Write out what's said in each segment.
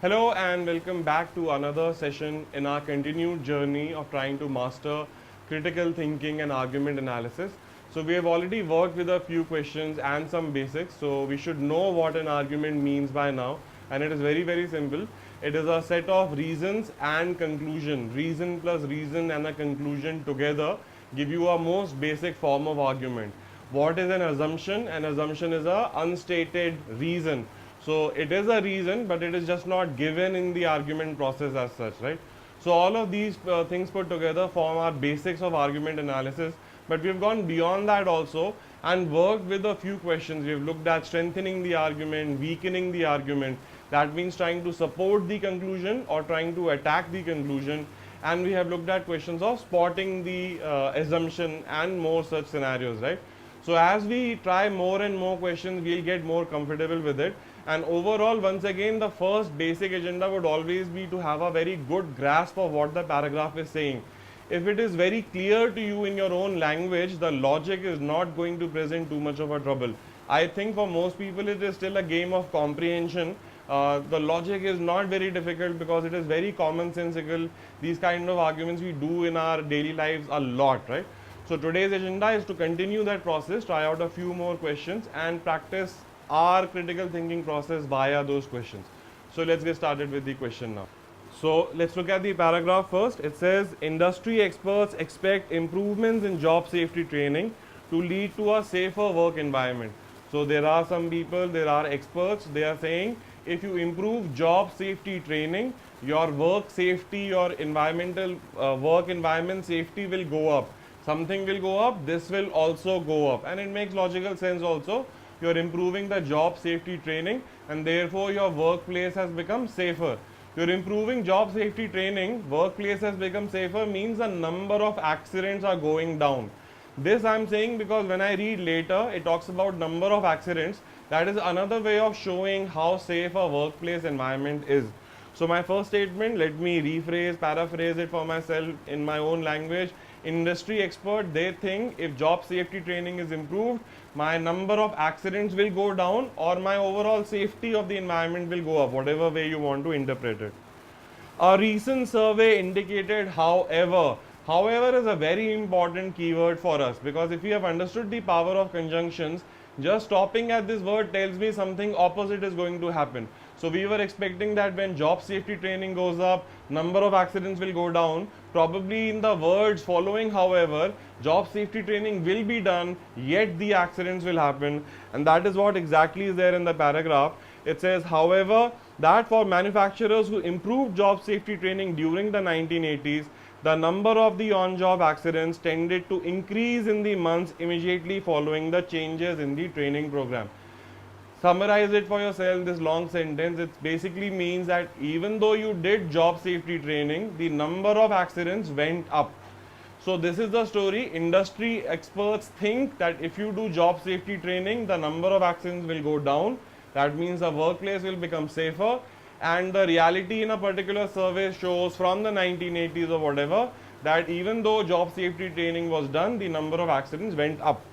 Hello and welcome back to another session in our continued journey of trying to master critical thinking and argument analysis. So we have already worked with a few questions and some basics, so we should know what an argument means by now, and it is very simple. It is a set of reasons and conclusion. Reason plus reason and a conclusion together give you a most basic form of argument. What is an assumption? An assumption is a unstated reason. So it is a reason, but it is just not given in the argument process as such, right? So all of these things put together form our basics of argument analysis, but we have gone beyond that also and worked with a few questions. We have looked at strengthening the argument, weakening the argument. That means trying to support the conclusion or trying to attack the conclusion. And we have looked at questions of spotting the assumption and more such scenarios, right? So as we try more and more questions, we'll get more comfortable with it. And overall, once again, the first basic agenda would always be to have a very good grasp of what the paragraph is saying. If it is very clear to you in your own language, the logic is not going to present too much of a trouble. I think for most people, it is still a game of comprehension. The logic is not very difficult because it is very commonsensical. These kind of arguments we do in our daily lives a lot, right? So today's agenda is to continue that process, try out a few more questions and practice our critical thinking process via those questions. So let's get started with the question now. So let's look at the paragraph first. It says industry experts expect improvements in job safety training to lead to a safer work environment. So there are some people, there are experts, they are saying if you improve job safety training, your work safety, your environmental work environment safety will go up. Something will go up, this will also go up, and it makes logical sense also. You're improving the job safety training and therefore your workplace has become safer. You're improving job safety training, workplace has become safer means the number of accidents are going down. This I'm saying because when I read later, it talks about number of accidents. That is another way of showing how safe a workplace environment is. So my first statement, let me rephrase, paraphrase it for myself in my own language. Industry expert, they think if job safety training is improved, my number of accidents will go down or my overall safety of the environment will go up, whatever way you want to interpret it. A recent survey indicated, however is a very important keyword for us, because if we have understood the power of conjunctions, just stopping at this word tells me something opposite is going to happen. So we were expecting that when job safety training goes up, number of accidents will go down. Probably in the words following, however, job safety training will be done, yet the accidents will happen. And that is what exactly is there in the paragraph. It says, however, that for manufacturers who improved job safety training during the 1980s, the number of the on-job accidents tended to increase in the months immediately following the changes in the training program. Summarize it for yourself, this long sentence. It basically means that even though you did job safety training, the number of accidents went up. So this is the story. Industry experts think that if you do job safety training, the number of accidents will go down. That means the workplace will become safer. And the reality in a particular survey shows from the 1980s or whatever, that even though job safety training was done, the number of accidents went up.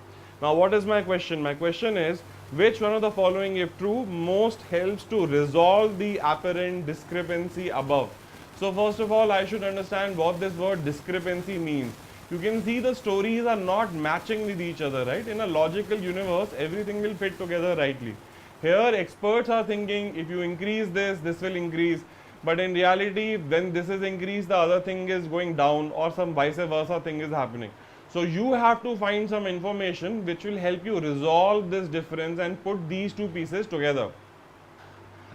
Now what is my question? My question is, which one of the following, if true, most helps to resolve the apparent discrepancy above? So first of all, I should understand what this word discrepancy means. You can see the stories are not matching with each other, right? In a logical universe, everything will fit together rightly. Here, experts are thinking if you increase this, this will increase. But in reality, when this is increased, the other thing is going down, or some vice versa thing is happening. So you have to find some information which will help you resolve this difference and put these two pieces together.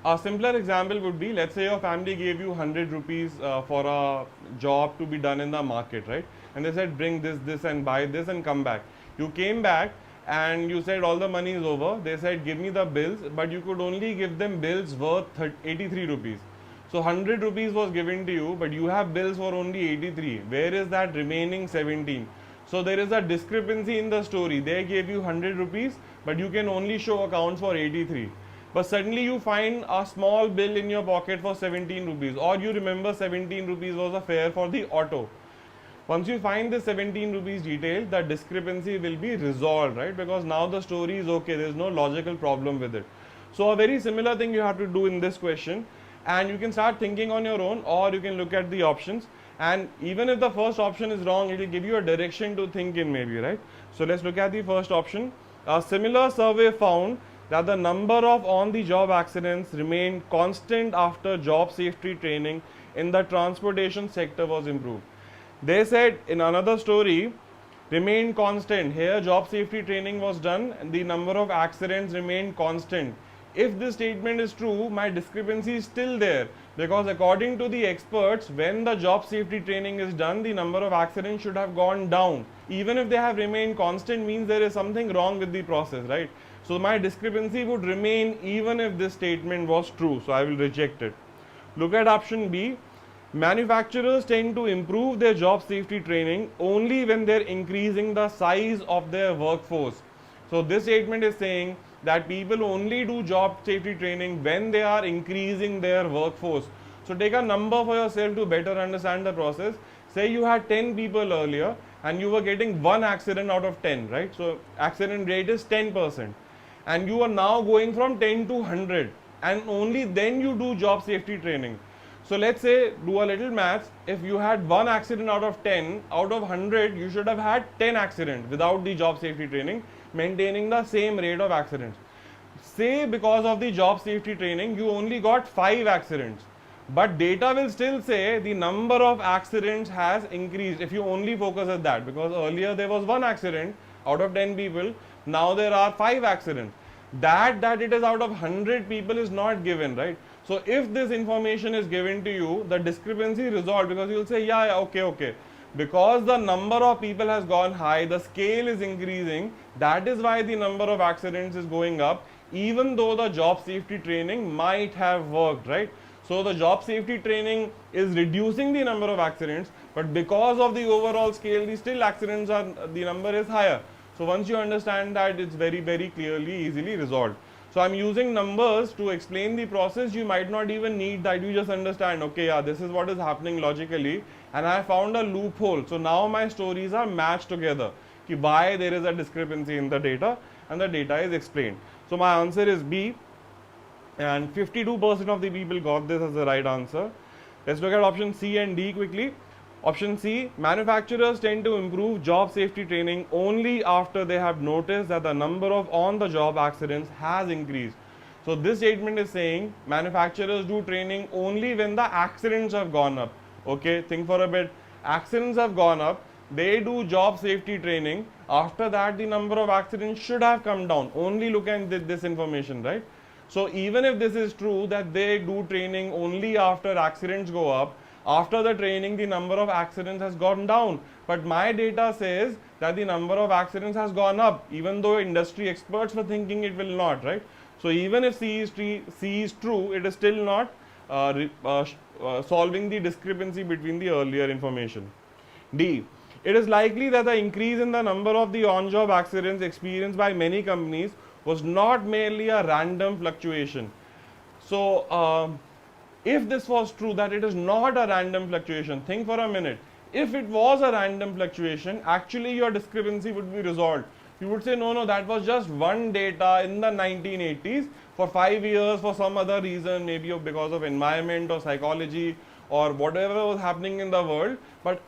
A simpler example would be, let's say your family gave you 100 rupees for a job to be done in the market, right? And they said, bring this and buy this and come back. You came back and you said all the money is over. They said, give me the bills, but you could only give them bills worth 83 rupees. So 100 rupees was given to you, but you have bills for only 83. Where is that remaining 17? So there is a discrepancy in the story. They gave you 100 rupees, but you can only show accounts for 83. But suddenly you find a small bill in your pocket for 17 rupees, or you remember 17 rupees was a fare for the auto. Once you find the 17 rupees detail, the discrepancy will be resolved, right? Because now the story is okay, there is no logical problem with it. So a very similar thing you have to do in this question. and you can start thinking on your own, or you can look at the options. And even if the first option is wrong, it will give you a direction to think in maybe, right? So let's look at the first option. A similar survey found that the number of on-the-job accidents remained constant after job safety training in the transportation sector was improved. They said in another story, remained constant. Here job safety training was done and the number of accidents remained constant. If this statement is true, my discrepancy is still there, because according to the experts, when the job safety training is done, the number of accidents should have gone down. Even if they have remained constant, means there is something wrong with the process, right? So my discrepancy would remain even if this statement was true, so I will reject it. Look at option B. Manufacturers tend to improve their job safety training only when they're increasing the size of their workforce. So this statement is saying that people only do job safety training when they are increasing their workforce. So take a number for yourself to better understand the process. Say you had 10 people earlier and you were getting 1 accident out of 10, right? So accident rate is 10%. And you are now going from 10 to 100, and only then you do job safety training. So let's say, do a little maths. If you had 1 accident out of 10, out of 100, you should have had 10 accidents without the job safety training, maintaining the same rate of accidents. Say because of the job safety training, you only got 5 accidents. But data will still say the number of accidents has increased if you only focus at that, because earlier there was 1 accident out of 10 people, now there are 5 accidents. That it is out of 100 people is not given, right? So if this information is given to you, the discrepancy resolved, because you will say, yeah, okay. Because the number of people has gone high, the scale is increasing, that is why the number of accidents is going up, even though the job safety training might have worked, right? So the job safety training is reducing the number of accidents, but because of the overall scale, the number is higher. So once you understand that, it's very clearly, easily resolved. So I'm using numbers to explain the process. You might not even need that. You just understand, okay, yeah, this is what is happening logically, and I found a loophole. So now my stories are matched together. Why there is a discrepancy in the data, and the data is explained. So my answer is B, and 52% of the people got this as the right answer. Let's look at option C and D quickly. Option C, manufacturers tend to improve job safety training only after they have noticed that the number of on-the-job accidents has increased. So this statement is saying manufacturers do training only when the accidents have gone up. Okay, think for a bit. Accidents have gone up, they do job safety training. After that, the number of accidents should have come down. Only look at this information, right? So even if this is true that they do training only after accidents go up, after the training the number of accidents has gone down, but my data says that the number of accidents has gone up, even though industry experts were thinking it will not, right? So even if C is true, it is still not solving the discrepancy between the earlier information. D, it is likely that the increase in the number of the on-job accidents experienced by many companies was not merely a random fluctuation. So if this was true, that it is not a random fluctuation, think for a minute. If it was a random fluctuation, actually your discrepancy would be resolved. You would say, no, that was just one data in the 1980s for 5 years for some other reason, maybe because of environment or psychology or whatever was happening in the world, but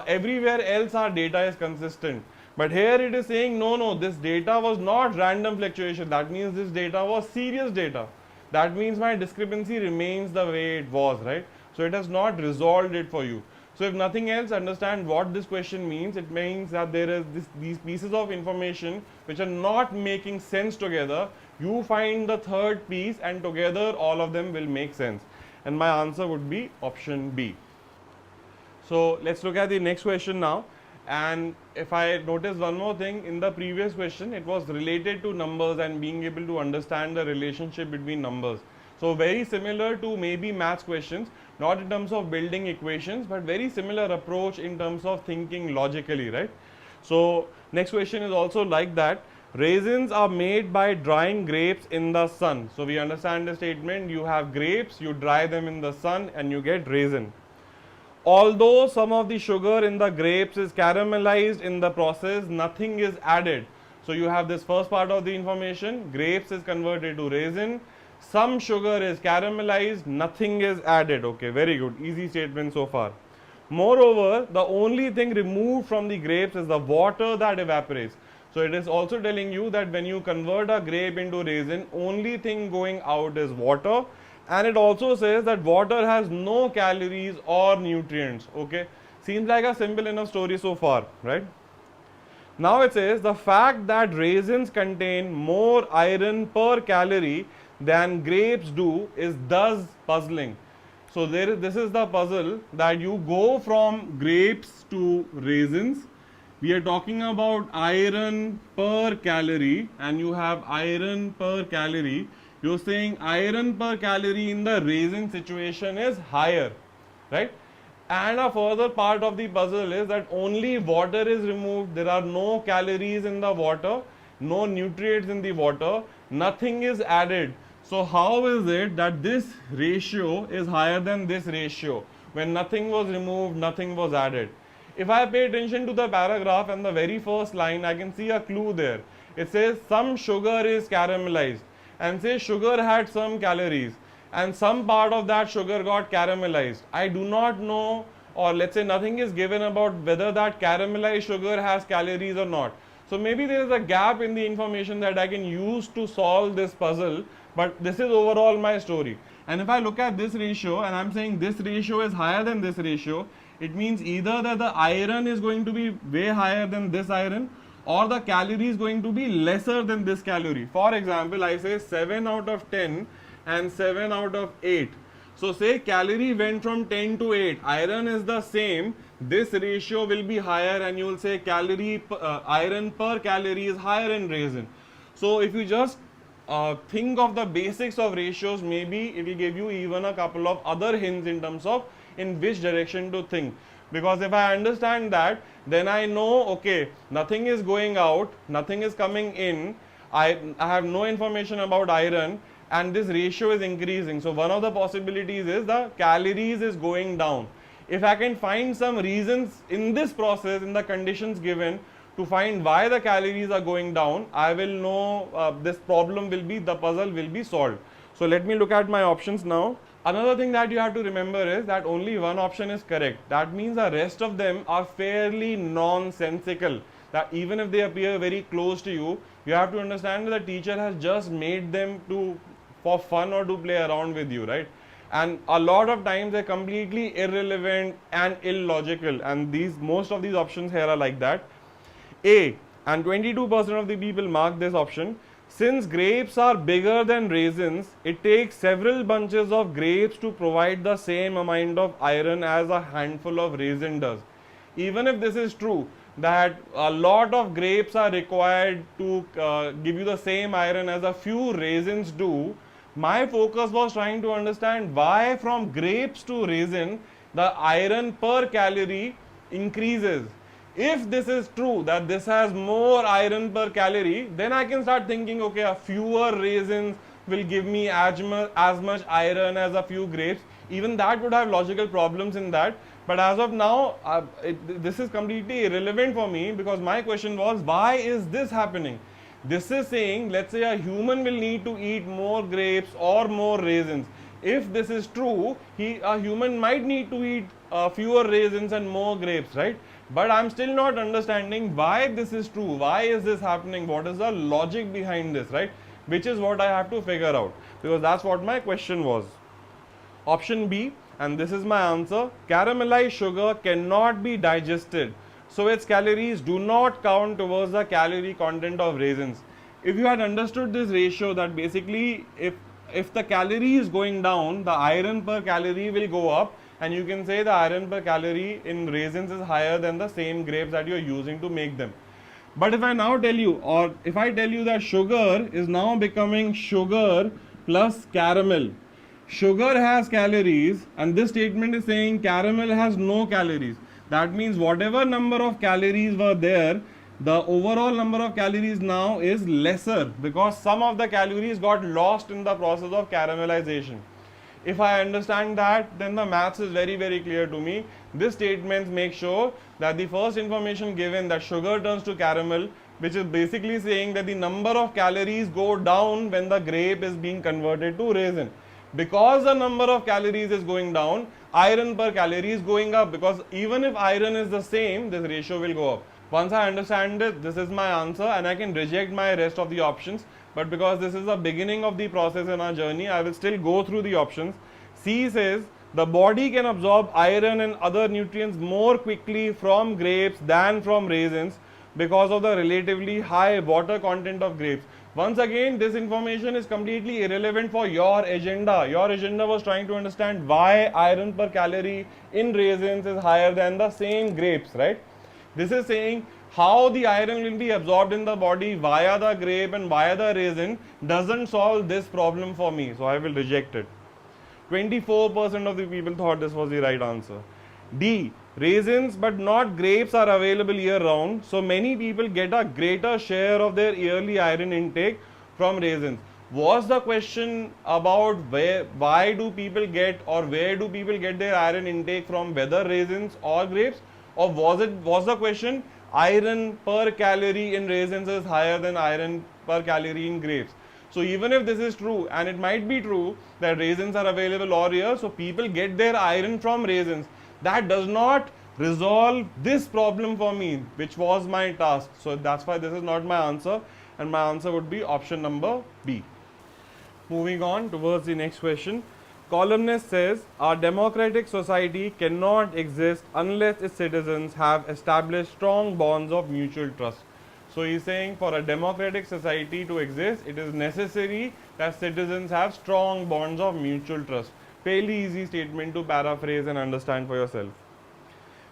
everywhere else our data is consistent. But here it is saying, no, this data was not random fluctuation. That means this data was serious data. That means my discrepancy remains the way it was, right? So it has not resolved it for you. So if nothing else, understand what this question means. It means that there is these pieces of information which are not making sense together. You find the third piece and together all of them will make sense. And my answer would be option B. So let's look at the next question now. And if I notice one more thing, in the previous question, it was related to numbers and being able to understand the relationship between numbers. So very similar to maybe maths questions, not in terms of building equations, but very similar approach in terms of thinking logically, right? So next question is also like that. Raisins are made by drying grapes in the sun. So we understand the statement, you have grapes, you dry them in the sun and you get raisin. Although some of the sugar in the grapes is caramelized in the process, nothing is added. So you have this first part of the information, grapes is converted to raisin, some sugar is caramelized, nothing is added. Okay, very good, easy statement so far. Moreover, the only thing removed from the grapes is the water that evaporates. So it is also telling you that when you convert a grape into raisin, only thing going out is water. And it also says that water has no calories or nutrients. Okay, seems like a simple enough story so far, right? Now it says the fact that raisins contain more iron per calorie than grapes do is thus puzzling. So this is the puzzle, that you go from grapes to raisins. We are talking about iron per calorie, and you have iron per calorie. You're saying iron per calorie in the raisin situation is higher, right? And a further part of the puzzle is that only water is removed. There are no calories in the water, no nutrients in the water, nothing is added. So how is it that this ratio is higher than this ratio when nothing was removed, nothing was added? If I pay attention to the paragraph and the very first line, I can see a clue there. It says some sugar is caramelized, and says sugar had some calories, and some part of that sugar got caramelized. I do not know, or let's say nothing is given about whether that caramelized sugar has calories or not. So maybe there is a gap in the information that I can use to solve this puzzle, but this is overall my story. And if I look at this ratio and I'm saying this ratio is higher than this ratio, it means either that the iron is going to be way higher than this iron, or the calorie is going to be lesser than this calorie. For example, I say 7 out of 10 and 7 out of 8. So say calorie went from 10 to 8, iron is the same, this ratio will be higher, and you will say iron per calorie is higher in raisin. So if you just think of the basics of ratios, maybe it will give you even a couple of other hints in terms of in which direction to think. Because if I understand that, then I know, okay, nothing is going out, nothing is coming in, I have no information about iron, and this ratio is increasing. So one of the possibilities is the calories is going down. If I can find some reasons in this process, in the conditions given, to find why the calories are going down, I will know this problem will be, the puzzle will be solved. So let me look at my options now. Another thing that you have to remember is that only one option is correct. That means the rest of them are fairly nonsensical. That even if they appear very close to you, you have to understand that the teacher has just made them for fun or to play around with you, right? And a lot of times they're completely irrelevant and illogical, and most of these options here are like that. A, and 22% of the people mark this option. Since grapes are bigger than raisins, it takes several bunches of grapes to provide the same amount of iron as a handful of raisin does. Even if this is true, that a lot of grapes are required to give you the same iron as a few raisins do, my focus was trying to understand why from grapes to raisin, the iron per calorie increases. If this is true, that this has more iron per calorie, then I can start thinking, okay, a fewer raisins will give me as much iron as a few grapes. Even that would have logical problems in that. But as of now, this is completely irrelevant for me, because my question was, why is this happening? This is saying, let's say a human will need to eat more grapes or more raisins. If this is true, a human might need to eat fewer raisins and more grapes, right? But I'm still not understanding why this is true. Why is this happening? What is the logic behind this, right? Which is what I have to figure out, because that's what my question was. Option B, and this is my answer: caramelized sugar cannot be digested, so its calories do not count towards the calorie content of raisins. If you had understood this ratio, that basically if the calorie is going down, the iron per calorie will go up, and you can say the iron per calorie in raisins is higher than the same grapes that you are using to make them. But if I now tell you, or if I tell you that sugar is now becoming sugar plus caramel, sugar has calories, and this statement is saying caramel has no calories. That means whatever number of calories were there, the overall number of calories now is lesser, because some of the calories got lost in the process of caramelization. If I understand that, then the maths is very, very clear to me. This statement makes sure that the first information given, that sugar turns to caramel, which is basically saying that the number of calories go down when the grape is being converted to raisin. Because the number of calories is going down, iron per calorie is going up, because even if iron is the same, this ratio will go up. Once I understand it, this is my answer and I can reject my rest of the options. But because this is the beginning of the process in our journey, I will still go through the options. C says the body can absorb iron and other nutrients more quickly from grapes than from raisins because of the relatively high water content of grapes. Once again, this information is completely irrelevant for your agenda. Your agenda was trying to understand why iron per calorie in raisins is higher than the same grapes, right? This is saying how the iron will be absorbed in the body via the grape and via the raisin doesn't solve this problem for me, so I will reject it. 24% of the people thought this was the right answer. D. Raisins but not grapes are available year round, so many people get a greater share of their yearly iron intake from raisins. Was the question about why do people get, or where do people get their iron intake from, whether raisins or grapes, or was the question iron per calorie in raisins is higher than iron per calorie in grapes? So even if this is true, and it might be true that raisins are available all year, so people get their iron from raisins, that does not resolve this problem for me, which was my task. So that's why this is not my answer, and my answer would be option number B. Moving on towards the next question. Columnist says, our democratic society cannot exist unless its citizens have established strong bonds of mutual trust. So he's saying for a democratic society to exist, it is necessary that citizens have strong bonds of mutual trust. Fairly easy statement to paraphrase and understand for yourself.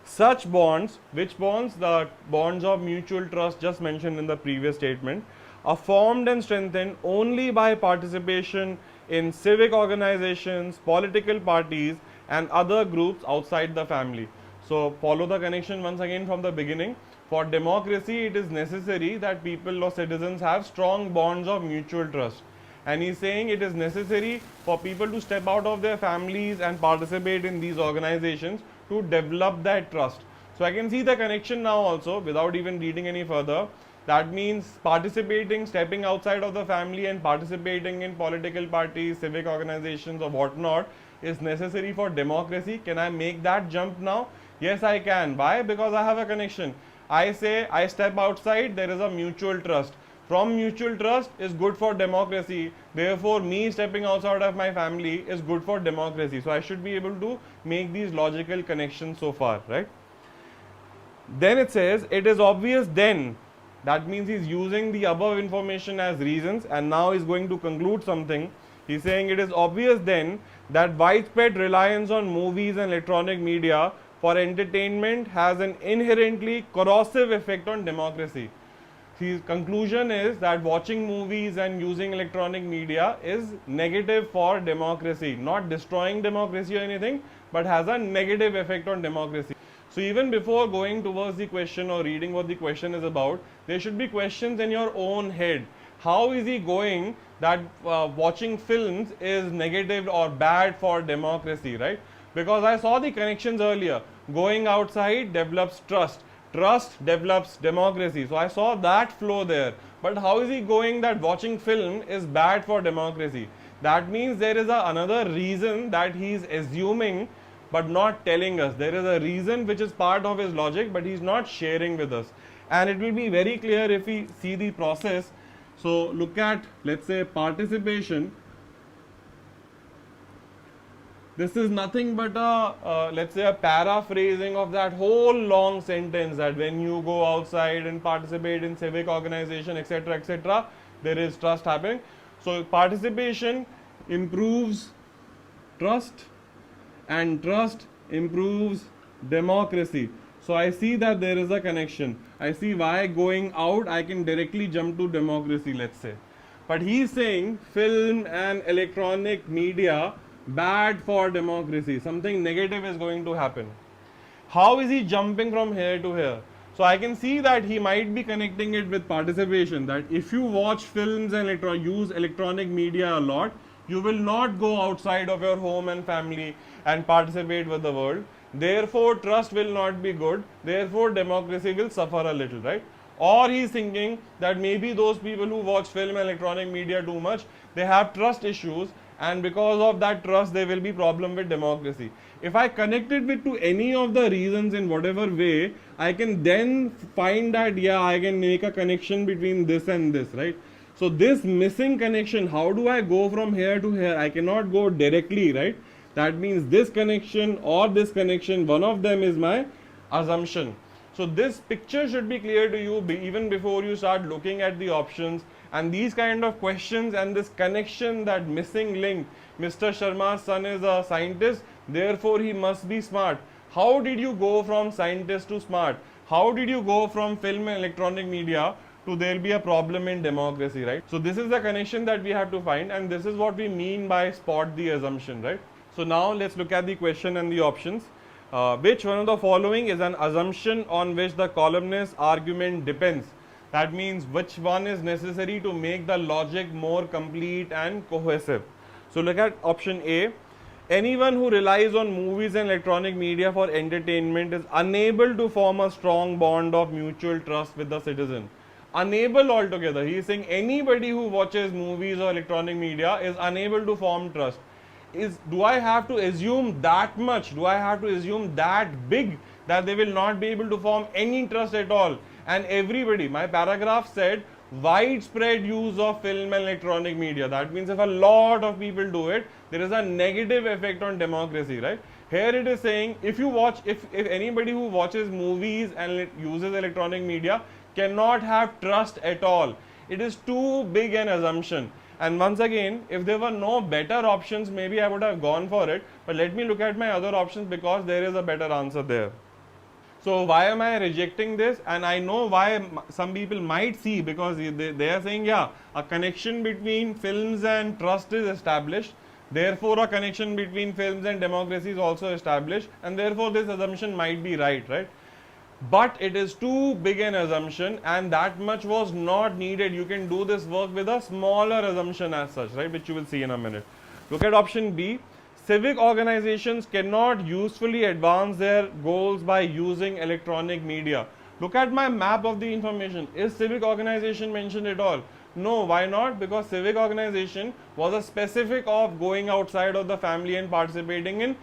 Such bonds, which bonds? The bonds of mutual trust just mentioned in the previous statement, are formed and strengthened only by participation in civic organizations, political parties, and other groups outside the family. So follow the connection once again from the beginning. For democracy, it is necessary that people or citizens have strong bonds of mutual trust. And he's saying it is necessary for people to step out of their families and participate in these organizations to develop that trust. So I can see the connection now also without even reading any further. That means participating, stepping outside of the family and participating in political parties, civic organizations or whatnot is necessary for democracy. Can I make that jump now? Yes, I can. Why? Because I have a connection. I say I step outside, there is a mutual trust. From mutual trust is good for democracy. Therefore, me stepping outside of my family is good for democracy. So I should be able to make these logical connections so far, right? Then it says, it is obvious then. That means he's using the above information as reasons, and now he's going to conclude something. He's saying it is obvious then that widespread reliance on movies and electronic media for entertainment has an inherently corrosive effect on democracy. His conclusion is that watching movies and using electronic media is negative for democracy, not destroying democracy or anything, but has a negative effect on democracy. So even before going towards the question or reading what the question is about, there should be questions in your own head. How is he going that watching films is negative or bad for democracy, right? Because I saw the connections earlier. Going outside develops trust. Trust develops democracy. So I saw that flow there. But how is he going that watching film is bad for democracy? That means there is another reason that he is assuming but not telling us. There is a reason which is part of his logic, but he's not sharing with us. And it will be very clear if we see the process. So look at, let's say, participation. This is nothing but a, let's say, a paraphrasing of that whole long sentence, that when you go outside and participate in civic organization, etc., there is trust happening. So participation improves trust, and trust improves democracy. So I see that there is a connection. I see why going out I can directly jump to democracy, let's say. But he's saying film and electronic media bad for democracy. Something negative is going to happen. How is he jumping from here to here? So I can see that he might be connecting it with participation, that if you watch films and use electronic media a lot, you will not go outside of your home and family and participate with the world. Therefore, trust will not be good. Therefore, democracy will suffer a little, right? or he's thinking that maybe those people who watch film and electronic media too much, they have trust issues, and because of that trust there will be problem with democracy. If I connect it with to any of the reasons in whatever way, I can then find that yeah, I can make a connection between this and this, right? So this missing connection, how do I go from here to here? I cannot go directly, right? That means this connection or this connection, one of them is my assumption. So this picture should be clear to you even before you start looking at the options, and these kind of questions and this connection, that missing link. Mr. Sharma's son is a scientist, therefore he must be smart. How did you go from scientist to smart? How did you go from film and electronic media to there will be a problem in democracy, right? So this is the connection that we have to find, and this is what we mean by spot the assumption, right? So now let's look at the question and the options. Which one of the following is an assumption on which the columnist's argument depends? That means which one is necessary to make the logic more complete and cohesive. So look at option A. Anyone who relies on movies and electronic media for entertainment is unable to form a strong bond of mutual trust with the citizen. Unable altogether. He is saying anybody who watches movies or electronic media is unable to form trust. Do I have to assume that much? Do I have to assume that big that they will not be able to form any trust at all? And everybody, my paragraph said widespread use of film and electronic media. That means if a lot of people do it, there is a negative effect on democracy, right? Here it is saying if anybody who watches movies and uses electronic media cannot have trust at all. It is too big an assumption. And once again, if there were no better options, maybe I would have gone for it. But let me look at my other options because there is a better answer there. So why am I rejecting this? And I know why some people might see, because they are saying, yeah, a connection between films and trust is established. Therefore, a connection between films and democracy is also established. And therefore, this assumption might be right? But it is too big an assumption, and that much was not needed. You can do this work with a smaller assumption as such, right, which you will see in a minute. Look at option B. Civic organizations cannot usefully advance their goals by using electronic media. Look at my map of the information. Is civic organization mentioned at all? No. Why not? Because civic organization was a specific of going outside of the family and participating in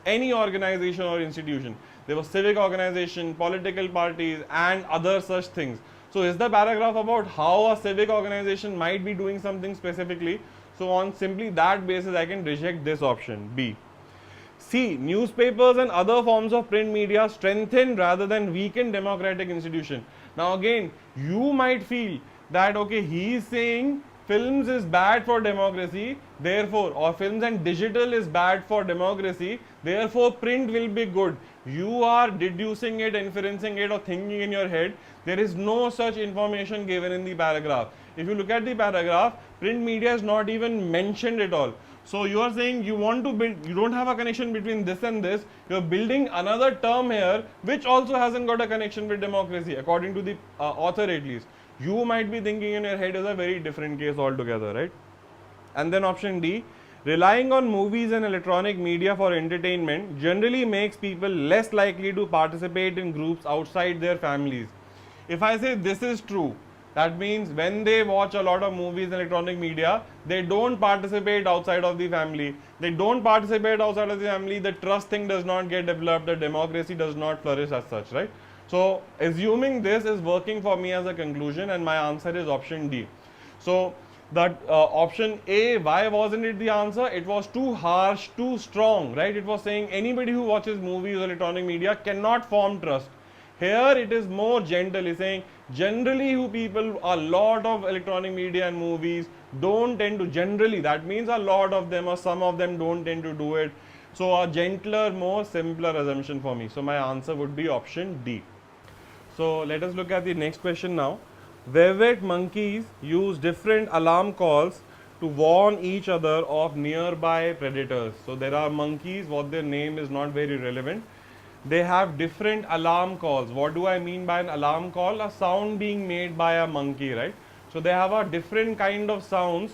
any organization or institution. There was civic organization, political parties, and other such things. So is the paragraph about how a civic organization might be doing something specifically? So on simply that basis, I can reject this option, B. C. Newspapers and other forms of print media strengthen rather than weaken democratic institution. Now again, you might feel that okay, he is saying films is bad for democracy, therefore, or films and digital is bad for democracy, therefore print will be good. You are deducing it, inferencing it, or thinking in your head. There is no such information given in the paragraph. If you look at the paragraph, print media is not even mentioned at all. So you are saying you want to build, you don't have a connection between this and this, you are building another term here which also hasn't got a connection with democracy, according to the author at least. You might be thinking in your head is a very different case altogether, right? And then option D, relying on movies and electronic media for entertainment generally makes people less likely to participate in groups outside their families. If I say this is true, that means when they watch a lot of movies and electronic media, they don't participate outside of the family. They don't participate outside of the family, the trust thing does not get developed, the democracy does not flourish as such, right? So assuming this is working for me as a conclusion, and my answer is option D. So that option A, why wasn't it the answer? It was too harsh, too strong, right? It was saying anybody who watches movies or electronic media cannot form trust. Here it is more gentle. It's saying generally who people, a lot of electronic media and movies don't tend to, generally that means a lot of them or some of them don't tend to do it. So a gentler, more simpler assumption for me. So my answer would be option D. So let us look at the next question now. Vervet monkeys use different alarm calls to warn each other of nearby predators. So there are monkeys, what their name is not very relevant. They have different alarm calls. What do I mean by an alarm call? A sound being made by a monkey, right? So they have a different kind of sounds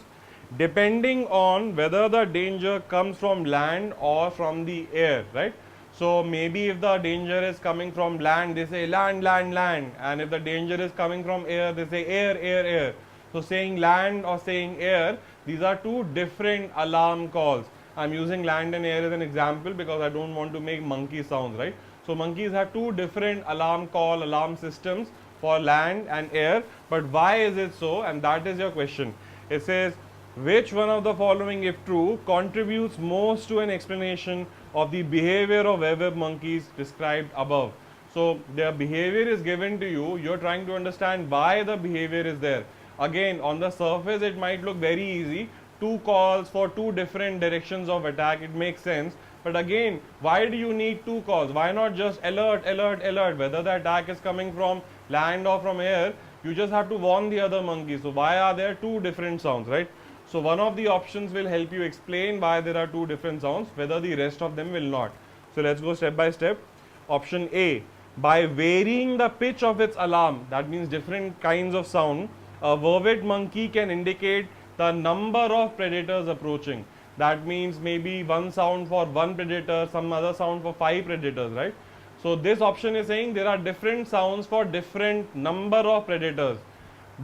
depending on whether the danger comes from land or from the air, right? So maybe if the danger is coming from land, they say land, land, land. And if the danger is coming from air, they say air, air, air. So saying land or saying air, these are two different alarm calls. I'm using land and air as an example because I don't want to make monkey sounds, right? So monkeys have two different alarm call, alarm systems for land and air. But why is it so? And that is your question. It says, which one of the following, if true, contributes most to an explanation of the behavior of web monkeys described above? So their behavior is given to you. You're trying to understand why the behavior is there. Again, on the surface, it might look very easy. Two calls for two different directions of attack. It makes sense. But again, why do you need two calls? Why not just alert, alert, alert? Whether the attack is coming from land or from air, you just have to warn the other monkey. So why are there two different sounds, right? So one of the options will help you explain why there are two different sounds, whether the rest of them will not. So let's go step by step. Option A, by varying the pitch of its alarm, that means different kinds of sound, a vervet monkey can indicate the number of predators approaching. That means maybe one sound for one predator, some other sound for 5 predators, right? So this option is saying there are different sounds for different number of predators.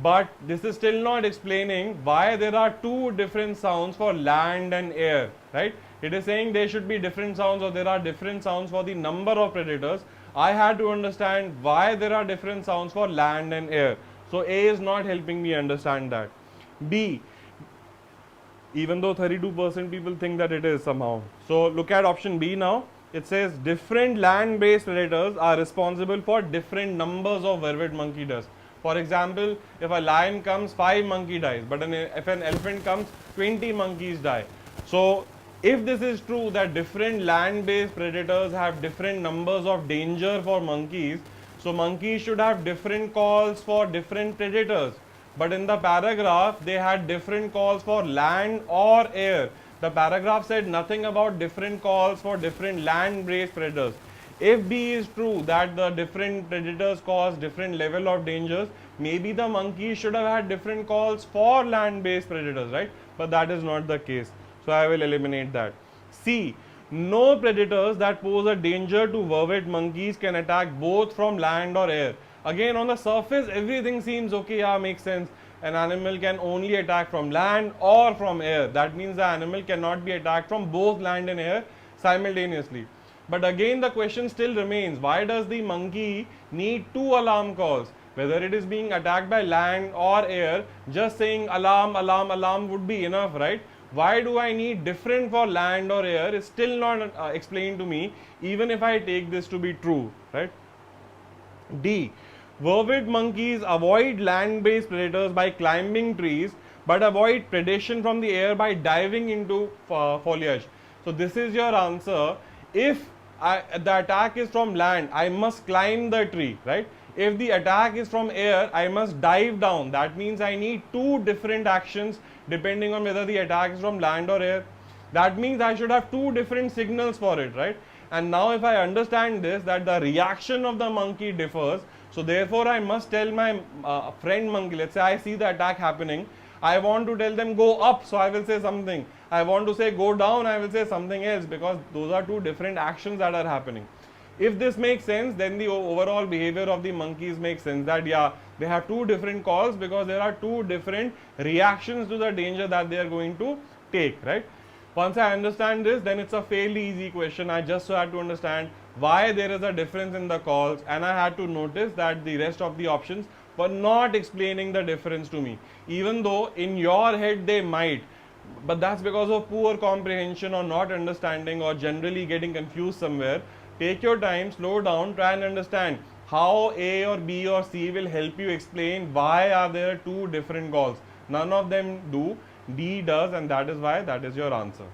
But this is still not explaining why there are two different sounds for land and air, right? It is saying there should be different sounds or there are different sounds for the number of predators. I had to understand why there are different sounds for land and air. So A is not helping me understand that. B, even though 32% people think that it is somehow. So look at option B now. It says different land-based predators are responsible for different numbers of vervet monkey deaths. For example, if a lion comes, 5 monkey dies, but if an elephant comes, 20 monkeys die. So if this is true that different land-based predators have different numbers of danger for monkeys, so monkeys should have different calls for different predators. But in the paragraph, they had different calls for land or air. The paragraph said nothing about different calls for different land-based predators. If B is true that the different predators cause different level of dangers, maybe the monkeys should have had different calls for land-based predators, right? But that is not the case. So I will eliminate that. C, no predators that pose a danger to vervet monkeys can attack both from land or air. Again, on the surface, everything seems okay, yeah, makes sense. An animal can only attack from land or from air. That means the animal cannot be attacked from both land and air simultaneously. But again, the question still remains, why does the monkey need two alarm calls? Whether it is being attacked by land or air, just saying alarm, alarm, alarm would be enough, right? Why do I need different for land or air is still not explained to me, even if I take this to be true, right? D, vervet monkeys avoid land-based predators by climbing trees, but avoid predation from the air by diving into foliage. So this is your answer. If the attack is from land, I must climb the tree, right? If the attack is from air, I must dive down. That means I need two different actions depending on whether the attack is from land or air. That means I should have two different signals for it, right? And now if I understand this, that the reaction of the monkey differs, so therefore I must tell my friend monkey, let's say I see the attack happening, I want to tell them go up, so I will say something. I want to say go down, I will say something else, because those are two different actions that are happening. If this makes sense, then the overall behavior of the monkeys makes sense, that yeah, they have two different calls because there are two different reactions to the danger that they are going to take, right? Once I understand this, then it's a fairly easy question. I just had to understand why there is a difference in the calls, and I had to notice that the rest of the options were not explaining the difference to me, even though in your head they might. But that's because of poor comprehension or not understanding or generally getting confused somewhere. Take your time, slow down, try and understand how A or B or C will help you explain why are there two different calls. None of them do, D does, and that is why that is your answer.